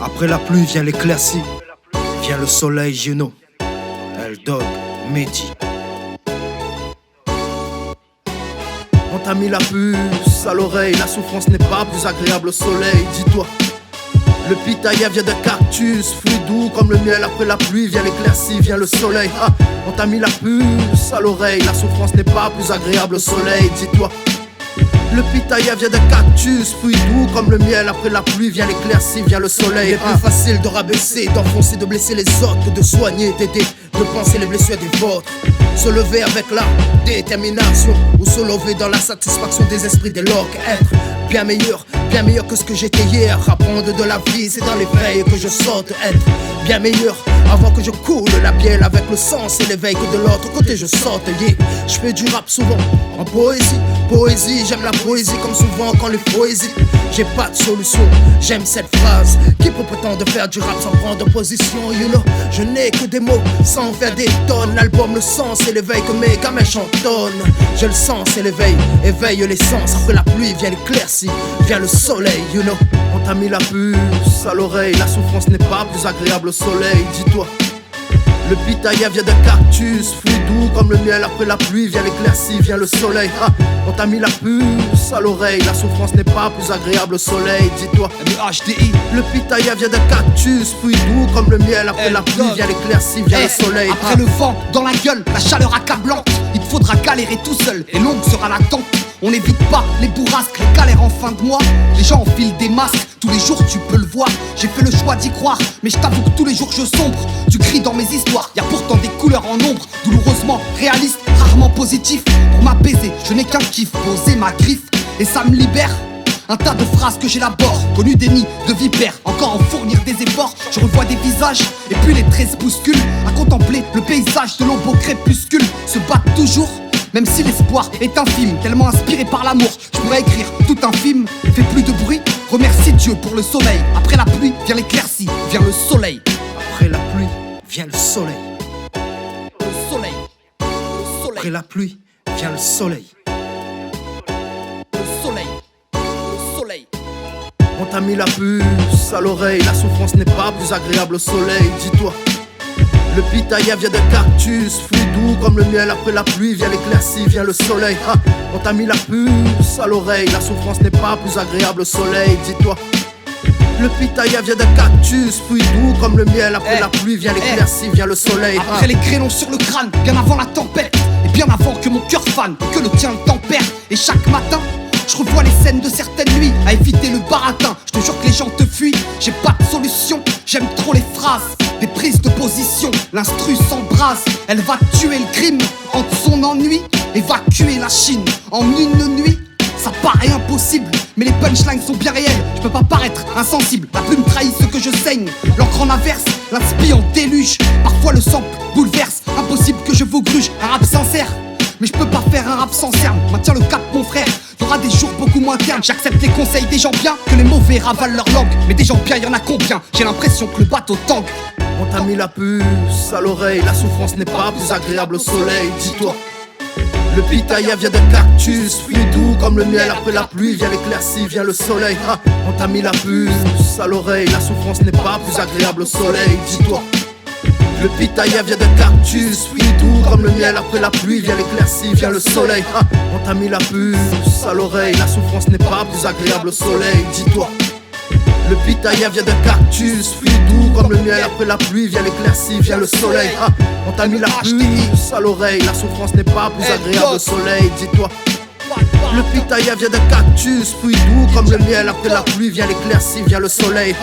Après la pluie vient l'éclaircie, vient le soleil, you know. L-Dog, Mehdi. On t'a mis la puce à l'oreille, la souffrance n'est pas plus agréable au soleil, dis-toi. Le pitaya vient de cactus, fruit doux comme le miel. Après la pluie vient l'éclaircie, vient le soleil. On t'a mis la puce à l'oreille, la souffrance n'est pas plus agréable au soleil, dis-toi. Le pitaya vient de cactus, fruit doux comme le miel. Après la pluie vient l'éclaircie, vient le soleil. Il est plus facile de rabaisser, d'enfoncer, de blesser les autres que de soigner, d'aider, de penser les blessures des vôtres. Se lever avec la détermination ou se lever dans la satisfaction des esprits des loques. Être bien meilleur que ce que j'étais hier. Apprendre de la vie, c'est dans l'éveil que je saute. Être bien meilleur avant que je coule la bielle avec le sens et l'éveil que de l'autre côté je saute. Yeah. Je fais du rap souvent en poésie, j'aime la poésie comme souvent quand les poésies. J'ai pas de solution, j'aime cette phrase qui peut prétendre faire du rap sans prendre position, you know. Je n'ai que des mots sans faire des tonnes. L'album, le sens et l'éveil que mes gamins chantonnent. J'ai le sens et l'éveil, éveille les sens. Après la pluie vient l'éclaircie, vient le soleil, you know. On t'a mis la puce à l'oreille, la souffrance n'est pas plus agréable au soleil, dis-toi. Le pitaya vient de cactus, fruit doux comme le miel. Après la pluie vient l'éclaircie, vient le soleil. On t'a mis la puce à l'oreille, la souffrance n'est pas plus agréable au soleil, dis-toi. MHDI. Le pitaya vient de cactus, fruit doux comme le miel. Après la pluie vient l'éclaircie, vient le soleil. Après le vent dans la gueule, la chaleur accablante, il te faudra galérer tout seul et longue sera l'attente. On n'évite pas les bourrasques, les galères en fin de mois. Les gens enfilent des masques, tous les jours tu peux le voir. J'ai fait le choix d'y croire, mais je t'avoue que tous les jours je sombre. Tu cries dans mes histoires, y a pourtant des couleurs en ombre. Douloureusement réaliste, rarement positif. Pour m'apaiser, je n'ai qu'un kiff, poser ma griffe et ça me libère. Un tas de phrases que j'élabore, connu des nids de vipères. Encore en fournir des efforts, je revois des visages et puis les traits se bousculent. À contempler le paysage de l'aube au crépuscule. Se battre toujours, même si l'espoir est infime, tellement inspiré par l'amour, je pourrais écrire tout un film. Fais plus de bruit, remercie Dieu pour le soleil. Après la pluie vient l'éclaircie, vient le soleil. Après la pluie vient le soleil. Le soleil, le soleil. Après la pluie vient le soleil. Le soleil, le soleil. On t'a mis la puce à l'oreille, la souffrance n'est pas plus agréable au soleil, dis-toi. Le pitaya vient de cactus, fruit doux comme le miel. Après la pluie vient l'éclaircie, vient le soleil. On t'a mis la puce à l'oreille, la souffrance n'est pas plus agréable au soleil, dis-toi. Le pitaya vient de cactus, fruit doux comme le miel. Après la pluie vient l'éclaircie, vient le soleil. Après les grêlons sur le crâne, bien avant la tempête, et bien avant que mon cœur fane, et que le tien le tempère. Et chaque matin, je revois les scènes de certaines nuits, à éviter le baratin. Je te jure que les gens te fuient, j'ai pas de solution. J'aime trop les phrases, des prises de position. L'instru s'embrase, elle va tuer le crime entre son ennui, évacuer la Chine en une nuit. Ça paraît impossible, mais les punchlines sont bien réelles. Je peux pas paraître insensible, la plume trahit ce que je saigne. L'encre en averse, l'inspi en déluge. Parfois le sample bouleverse, impossible que je vous gruge. Un rap sincère, mais je peux pas faire un rap sans cerne. Maintiens le cap mon frère, y'aura des jours beaucoup moins ternes. J'accepte les conseils des gens bien, que les mauvais ravalent leur langue. Mais des gens bien y'en a combien? J'ai l'impression que le bateau tangue. On t'a mis la puce à l'oreille, la souffrance n'est pas plus agréable au soleil, dis-toi. Le pitaya vient de cactus, fruit doux comme le miel. Après la pluie vient l'éclaircie, vient le soleil. On t'a mis la puce à l'oreille, la souffrance n'est pas plus agréable au soleil, dis-toi. Le pitaya vient de cactus, fruit doux comme le miel. Après la pluie vient l'éclaircie, vient le soleil. On t'a mis la puce à l'oreille, la souffrance n'est pas plus agréable au soleil, dis-toi. Le pitaya vient de cactus, fruit doux comme le miel. Après la pluie vient l'éclaircie, vient le soleil. On t'a mis la puce à l'oreille, la souffrance n'est pas plus agréable au soleil, dis-toi. Le pitaya vient de cactus, fruit doux comme le miel. Après la pluie vient l'éclaircie, vient le soleil.